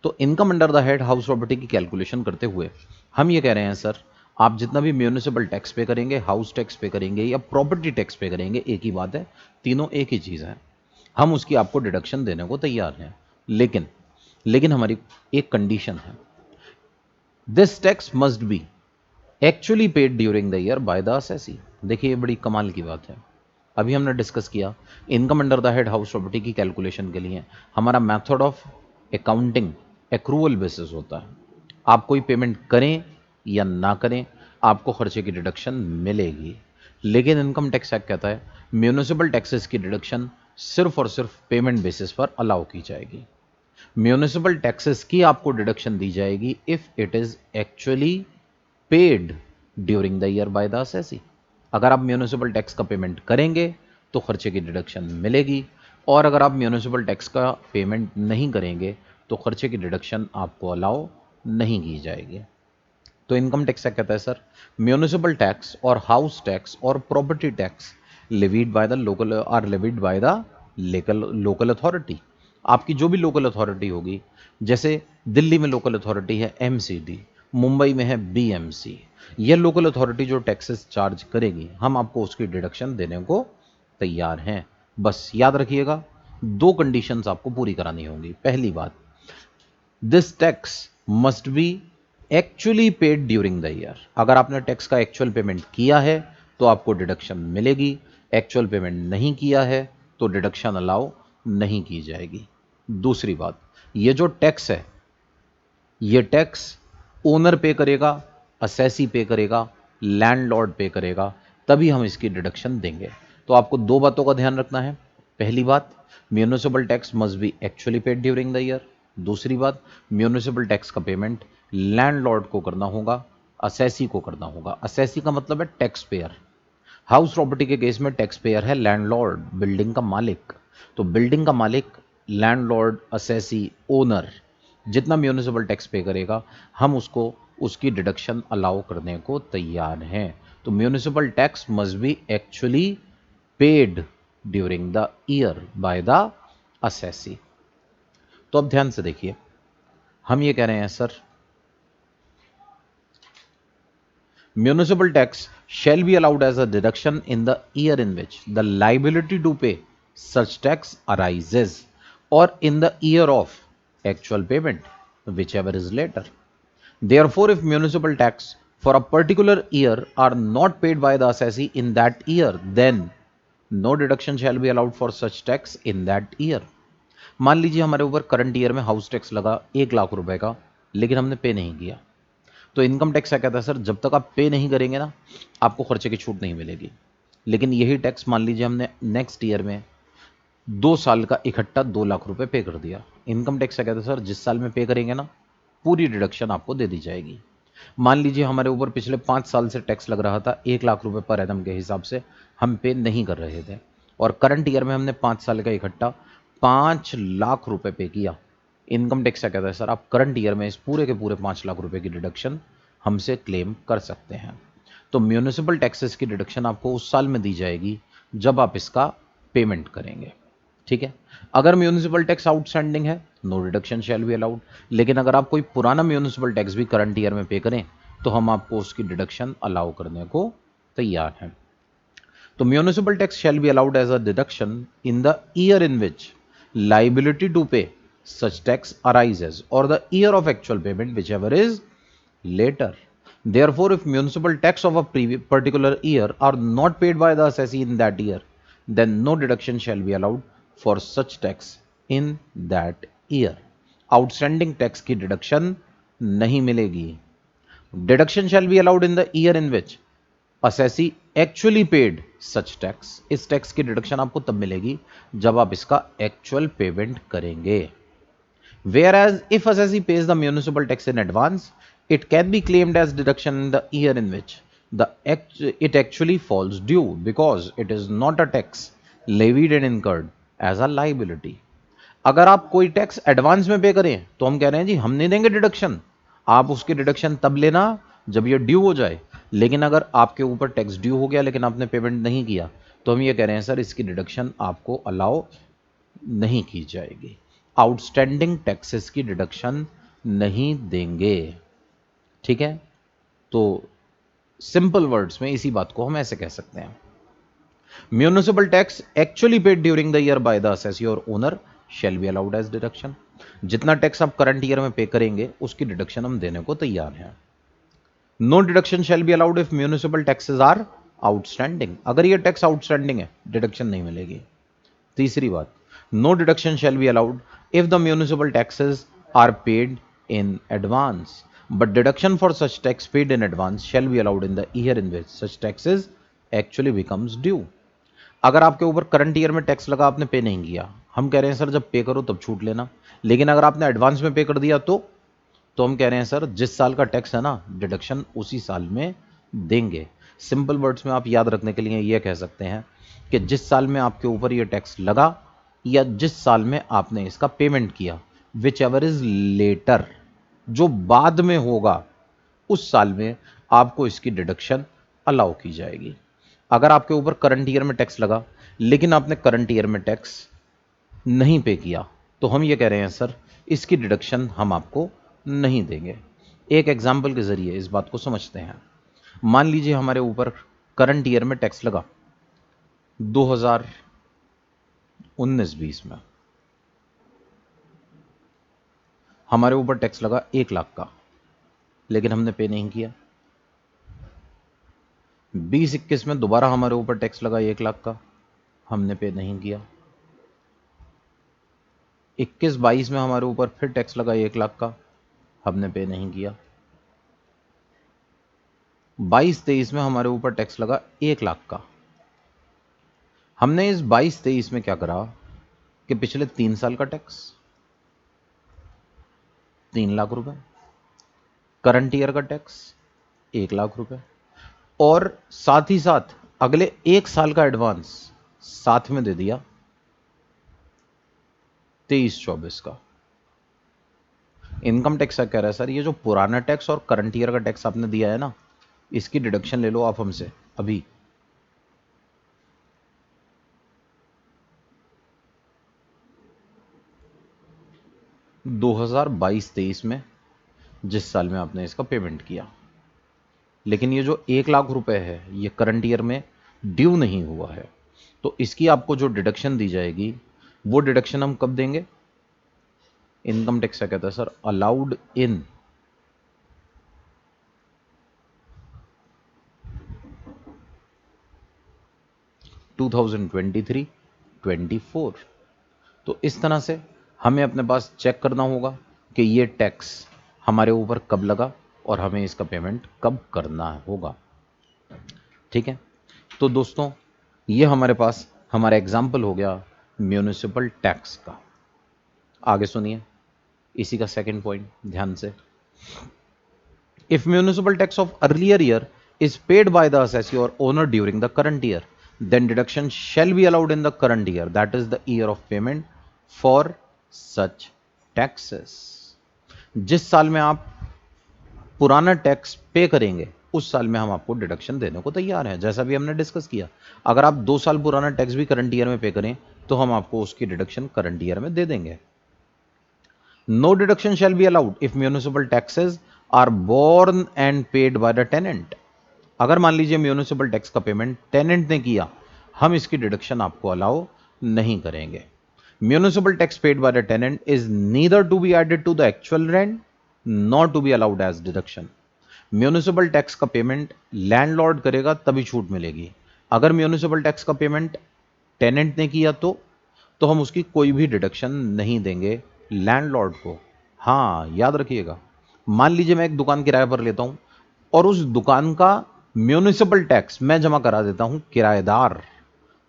तो income under the head house property की कैलकुलेशन करते हुए हम ये कह रहे हैं, सर आप जितना भी म्यूनिसिपल टैक्स पे करेंगे, हाउस टैक्स पे करेंगे या प्रॉपर्टी टैक्स पे करेंगे, एक ही बात है, तीनों एक ही चीज़ है, हम उसकी आपको डिडक्शन देने को तैयार हैं। लेकिन हमारी एक कंडीशन है, this tax must be actually paid during the year by the assessee. देखिए, ये बड़ी कमाल की बात है। अभी हमने डिस्कस किया income under the head house property की कैलकुलेशन के लिए हमारा method of accounting accrual basis होता है। आप कोई पेमेंट करें या ना करें, आपको खर्चे की डिडक्शन मिलेगी। लेकिन इनकम टैक्स एक्ट कहता है म्यूनिसिपल टैक्सेस की डिडक्शन सिर्फ और सिर्फ पेमेंट बेसिस पर अलाउ की जाएगी। म्यूनिसिपल टैक्सेस की आपको डिडक्शन दी जाएगी if it is actually paid during the year by the assessee. अगर आप म्यूनिसिपल टैक्स का पेमेंट करेंगे तो खर्चे की डिडक्शन मिलेगी, और अगर आप म्यूनिसिपल टैक्स का पेमेंट नहीं करेंगे तो खर्चे की डिडक्शन आपको अलाउ नहीं की जाएगी। तो इनकम टैक्स क्या कहता है, सर म्यूनिसिपल टैक्स और हाउस टैक्स और property tax levied by the local are levied by the local authority. आपकी जो भी लोकल अथॉरिटी होगी, जैसे दिल्ली में लोकल अथॉरिटी है एमसीडी, मुंबई में है बीएमसी, यह लोकल अथॉरिटी जो टैक्सेस चार्ज करेगी हम आपको उसकी डिडक्शन देने को तैयार हैं। बस याद रखिएगा, दो कंडीशंस आपको पूरी करानी होंगी। पहली बात, this tax must be actually paid during the year. अगर आपने टैक्स का एक्चुअल पेमेंट किया है तो आपको डिडक्शन मिलेगी, एक्चुअल पेमेंट नहीं किया है तो डिडक्शन अलाउ नहीं की जाएगी। दूसरी बात, ये जो टैक्स है ये टैक्स ओनर पे करेगा, असेसी पे करेगा, लैंडलॉर्ड पे करेगा, तभी हम इसकी डिडक्शन देंगे। तो आपको दो बातों का ध्यान रखना है। पहली बात, municipal tax must be actually paid during the year. दूसरी बात, म्यूनिसिपल टैक्स का पेमेंट लैंडलॉर्ड को करना होगा, असेसी को करना होगा। असेसी का मतलब है टैक्स पेयर। हाउस प्रॉपर्टी के केस में टैक्स पेयर है लैंडलॉर्ड, बिल्डिंग का मालिक। तो बिल्डिंग का मालिक, लैंडलॉर्ड, असेसी, ओनर जितना म्यूनिसिपल टैक्स पे करेगा हम उसको उसकी डिडक्शन अलाउ करने को तैयार हैं। तो municipal tax must be actually paid during the year by the assessee. तो अब ध्यान से देखिए, हम ये कह रहे हैं, sir municipal tax shall be allowed as a deduction in the year in which the liability to pay such tax arises or in the year of actual payment, whichever is later. Therefore, if municipal tax for a particular year are not paid by the assessee in that year, then no deduction shall be allowed for such tax in that year. मान लीजिए हमारे ऊपर current year में house tax लगा 1,00,000 रुपए का, लेकिन हमने पे नहीं किया। तो इनकम टैक्स क्या कहता है, सर जब तक आप पे नहीं करेंगे ना आपको खर्चे की छूट नहीं मिलेगी। लेकिन यही टैक्स मान लीजिए हमने नेक्स्ट ईयर में 2 साल का इकट्ठा 2,00,000 रुपए पे कर दिया। इनकम टैक्स क्या कहता है, सर जिस साल में पे करेंगे ना पूरी डिडक्शन आपको दे दी जाएगी। मान लीजिए हमारे ऊपर पिछले 5 साल से टैक्स लग रहा था 1,00,000 रुपए पर एनम के हिसाब से, हम पे नहीं कर रहे थे, और करंट ईयर में हमने 5 साल का इकट्ठा 5,00,000 रुपए पे किया। इनकम टैक्स क्या कहता है, सर आप करंट ईयर में इस पूरे के पूरे 5,00,000 रुपए की डिडक्शन हमसे क्लेम कर सकते हैं। तो म्यूनिसिपल टैक्सेस की डिडक्शन आपको उस साल में दी जाएगी जब आप इसका पेमेंट करेंगे। ठीक है, अगर म्यूनिसिपल टैक्स आउटस्टैंडिंग है no deduction shall be allowed. लेकिन अगर आप कोई पुराना म्यूनिसिपल टैक्स भी करंट ईयर में पे करें तो हम आपको उसकी डिडक्शन अलाउ करने को तैयार हैं। तो municipal tax shall be allowed as a deduction in the year in which liability to pay such tax arises or the year of actual payment whichever is later. Therefore, if municipal tax of a particular year are not paid by the assessee in that year, then no deduction shall be allowed for such tax in that year. Outstanding tax की deduction नहीं मिलेगी। Deduction shall be allowed in the year in which assessee actually paid such tax। इस tax की deduction आपको तब मिलेगी जब आप इसका एक्चुअल पेमेंट करेंगे। Whereas if assessee pays the municipal tax in advance, it can be claimed as deduction in the year in which it actually falls due because it is not a tax levied and incurred as a liability। अगर आप कोई tax advance में pay करें तो हम कह रहे हैं जी हम नहीं देंगे डिडक्शन, आप उसकी डिडक्शन तब लेना जब ये ड्यू हो जाए। लेकिन अगर आपके ऊपर टैक्स ड्यू हो गया लेकिन आपने पेमेंट नहीं किया तो हम ये कह रहे हैं सर इसकी डिडक्शन आपको अलाउ नहीं की जाएगी। आउटस्टैंडिंग टैक्सेस की डिडक्शन नहीं देंगे। ठीक है, तो सिंपल वर्ड्स में इसी बात को हम ऐसे कह सकते हैं, municipal tax actually paid during the year by the assessee और owner shall be allowed as deduction. जितना टैक्स आप करंट ईयर में पे करेंगे उसकी डिडक्शन हम देने को तैयार हैं। No deduction shall be allowed if municipal taxes are outstanding. अगर ये टैक्स आउटस्टैंडिंग है डिडक्शन नहीं मिलेगी। तीसरी बात, no deduction shall be allowed if the municipal taxes are paid in advance but deduction for such tax paid in advance shall be allowed in the year in which such taxes actually becomes due. अगर आपके ऊपर current year में tax लगा आपने पे नहीं किया, हम कह रहे हैं सर जब पे करो तब छूट लेना। लेकिन अगर आपने एडवांस में पे कर दिया तो हम कह रहे हैं सर जिस साल का टैक्स है ना डिडक्शन उसी साल में देंगे। सिंपल वर्ड्स में आप याद रखने के लिए यह कह सकते हैं कि जिस साल में आपके ऊपर यह टैक्स लगा या जिस साल में आपने इसका पेमेंट किया, विच एवर इज लेटर, जो बाद में होगा उस साल में आपको इसकी डिडक्शन अलाउ की जाएगी। अगर आपके ऊपर करंट ईयर में टैक्स लगा लेकिन आपने करंट ईयर में टैक्स नहीं पे किया तो हम ये कह रहे हैं सर इसकी डिडक्शन हम आपको नहीं देंगे। एक एग्जाम्पल के जरिए इस बात को समझते हैं। मान लीजिए हमारे ऊपर करंट ईयर में टैक्स लगा 2019-20 में, हमारे ऊपर टैक्स लगा 1 लाख का लेकिन हमने पे नहीं किया। 2021 में दोबारा हमारे ऊपर टैक्स लगा 1 लाख का, हमने पे नहीं किया। 21-22 में हमारे ऊपर फिर टैक्स लगा 1 लाख का, हमने पे नहीं किया। 22-23 में हमारे ऊपर टैक्स लगा 1 लाख का। हमने इस 22-23 में क्या करा कि पिछले 3 साल का टैक्स 3 लाख रुपए, करंट ईयर का टैक्स 1 लाख रुपए और साथ ही साथ अगले 1 साल का एडवांस साथ में दे दिया 23-24 का। इनकम टैक्स कह रहा है सर ये जो पुराना टैक्स और करंट ईयर का टैक्स आपने दिया है ना इसकी डिडक्शन ले लो आप हमसे अभी। दो 2022-23 में जिस साल में आपने इसका पेमेंट किया, लेकिन ये जो 1 लाख रुपए है ये करंट ईयर में ड्यू नहीं हुआ है तो इसकी आपको जो डिडक्शन दी जाएगी वो डिडक्शन हम कब देंगे? इनकम टैक्स क्या कहता है सर, अलाउड इन (2023-24). तो इस तरह से हमें अपने पास चेक करना होगा कि ये टैक्स हमारे ऊपर कब लगा और हमें इसका पेमेंट कब करना होगा। ठीक है, तो दोस्तों ये हमारे पास हमारा एग्जाम्पल हो गया म्यूनिसिपल टैक्स का। आगे सुनिए इसी का सेकंड पॉइंट ध्यान से। If municipal tax of earlier year is paid by the assessee or owner during the current year, then deduction shall be allowed in the current year, that is the year of payment for such taxes। जिस साल में आप पुराना tax पे करेंगे उस साल में हम आपको डिडक्शन देने को तैयार हैं, जैसा भी हमने डिस्कस किया। अगर आप 2 साल पुराना टैक्स भी करंट ईयर में पे करें तो हम आपको उसकी डिडक्शन करंट ईयर में दे देंगे। No deduction shall be allowed if municipal taxes are borne and paid by the tenant. अगर मान लीजिए म्यूनिसिपल टैक्स का पेमेंट टेनेंट ने किया, हम इसकी डिडक्शन आपको अलाउ नहीं करेंगे। Municipal tax paid by the tenant is neither to be added to the actual rent not to be allowed as deduction. Municipal tax का पेमेंट लैंडलॉर्ड करेगा तभी छूट मिलेगी। अगर म्यूनिसिपल टैक्स का पेमेंट टेनेंट ने किया तो हम उसकी कोई भी डिडक्शन नहीं देंगे लैंडलॉर्ड को। हां, याद रखिएगा, मान लीजिए मैं एक दुकान किराए पर लेता हूं और उस दुकान का म्यूनिसिपल टैक्स मैं जमा करा देता हूं किराएदार,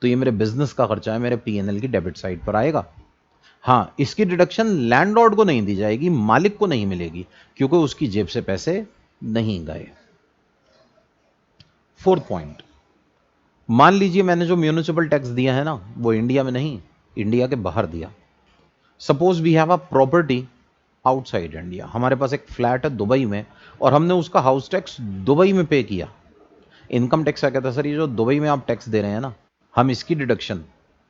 तो ये मेरे बिजनेस का खर्चा है, मेरे पीएनएल की डेबिट साइड पर आएगा। हां, इसकी डिडक्शन लैंडलॉर्ड को नहीं दी जाएगी, मालिक को नहीं मिलेगी, क्योंकि उसकी जेब से पैसे नहीं गए। फोर्थ पॉइंट, मान लीजिए मैंने जो म्यूनिसिपल टैक्स दिया है ना, वो इंडिया में नहीं, इंडिया के बाहर दिया। Suppose we have a property outside India, हमारे पास एक फ्लैट है दुबई में और हमने उसका हाउस टैक्स दुबई में पे किया। इनकम टैक्स क्या कहता है, सर ये जो दुबई में आप टैक्स दे रहे हैं ना, हम इसकी डिडक्शन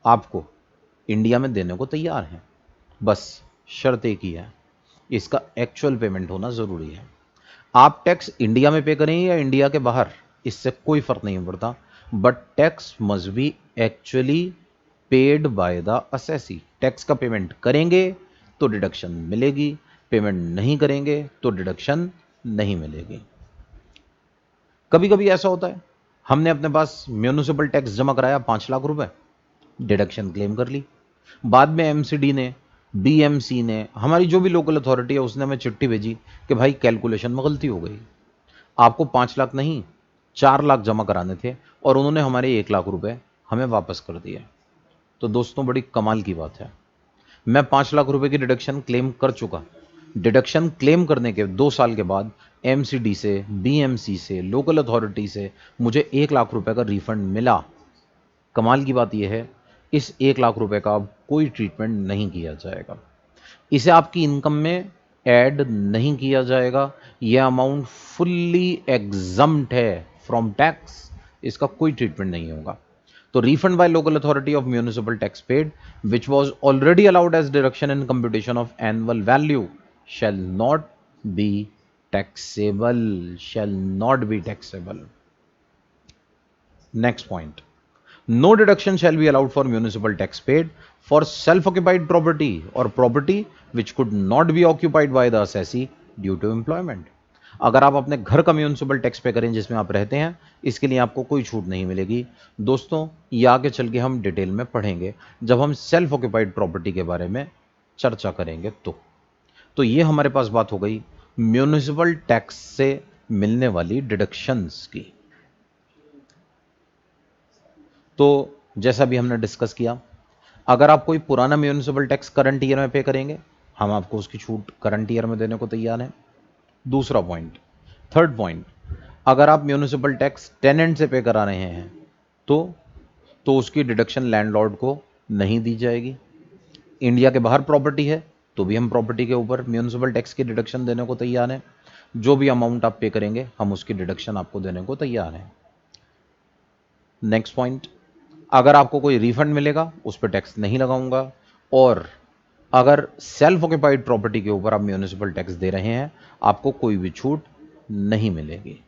आपको इंडिया में देने को तैयार हैं, बस शर्त एक ही है, इसका एक्चुअल पेमेंट होना जरूरी है। आप टैक्स इंडिया में पे करें या इंडिया के बाहर, इससे कोई फर्क नहीं पड़ता, but tax must be actually paid by the assessee. Tax का पेमेंट करेंगे तो डिडक्शन मिलेगी, पेमेंट नहीं करेंगे तो डिडक्शन नहीं मिलेगी। कभी कभी ऐसा होता है, हमने अपने पास म्यूनिसिपल टैक्स जमा कराया 5 लाख रुपए, डिडक्शन क्लेम कर ली, बाद में एमसीडी ने, बीएमसी ने, हमारी जो भी लोकल अथॉरिटी है उसने हमें चिट्ठी भेजी कि भाई कैलकुलेशन में गलती हो गई, आपको 5 लाख नहीं 4 लाख जमा कराने थे और उन्होंने हमारे 1 लाख रुपए हमें वापस कर दिए। तो दोस्तों बड़ी कमाल की बात है, मैं 5 लाख रुपए की डिडक्शन क्लेम कर चुका, डिडक्शन क्लेम करने के 2 साल के बाद एमसीडी से, बीएमसी से, लोकल अथॉरिटी से मुझे 1 लाख रुपए का रिफंड मिला। कमाल की बात यह है, इस 1 लाख रुपए का अब कोई ट्रीटमेंट नहीं किया जाएगा, इसे आपकी इनकम में ऐड नहीं किया जाएगा, यह अमाउंट फुल्ली एग्जम्प्ट है फ्रॉम टैक्स, इसका कोई ट्रीटमेंट नहीं होगा। तो refund by local authority of municipal tax paid which was already allowed as deduction in computation of annual value shall not be taxable, shall not be taxable. Next point, no deduction shall be allowed for municipal tax paid for self occupied property or property which could not be occupied by the assessee due to employment. अगर आप अपने घर का municipal tax पे करें जिसमें आप रहते हैं, इसके लिए आपको कोई छूट नहीं मिलेगी। दोस्तों ये आगे चल के हम डिटेल में पढ़ेंगे जब हम सेल्फ ऑक्यूपाइड प्रॉपर्टी के बारे में चर्चा करेंगे। तो ये हमारे पास बात हो गई म्यूनिसिपल टैक्स से मिलने वाली डिडक्शंस की। तो जैसा भी हमने डिस्कस किया, अगर आप कोई पुराना म्यूनिसिपल टैक्स करंट ईयर में पे करेंगे, हम आपको उसकी छूट करंट ईयर में देने को तैयार हैं। दूसरा पॉइंट, थर्ड पॉइंट, अगर आप म्यूनिसिपल टैक्स टेनेंट से पे करा रहे हैं तो उसकी डिडक्शन लैंडलॉर्ड को नहीं दी जाएगी। इंडिया के बाहर प्रॉपर्टी है तो भी हम प्रॉपर्टी के ऊपर म्यूनिसिपल टैक्स की डिडक्शन देने को तैयार हैं। जो भी अमाउंट आप पे करेंगे हम उसकी डिडक्शन आपको देने को तैयार हैं। नेक्स्ट पॉइंट, अगर आपको कोई रिफंड मिलेगा उस पर टैक्स नहीं लगाऊंगा, और अगर सेल्फ ऑक्यूपाइड प्रॉपर्टी के ऊपर आप म्यूनिसिपल टैक्स दे रहे हैं आपको कोई भी छूट नहीं मिलेगी।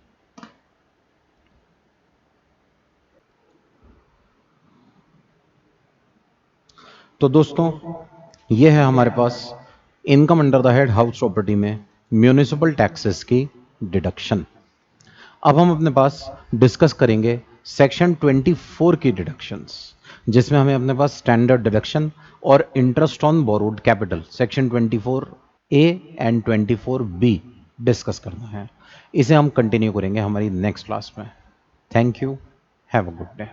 तो दोस्तों यह है हमारे पास income under the head house property में म्यूनिसिपल टैक्सेस की डिडक्शन। अब हम अपने पास डिस्कस करेंगे सेक्शन 24 की डिडक्शंस, जिसमें हमें अपने पास स्टैंडर्ड डिडक्शन और interest on borrowed capital section 24A and 24B discuss करना है। इसे हम कंटिन्यू करेंगे हमारी नेक्स्ट क्लास में। Thank you, have a good day.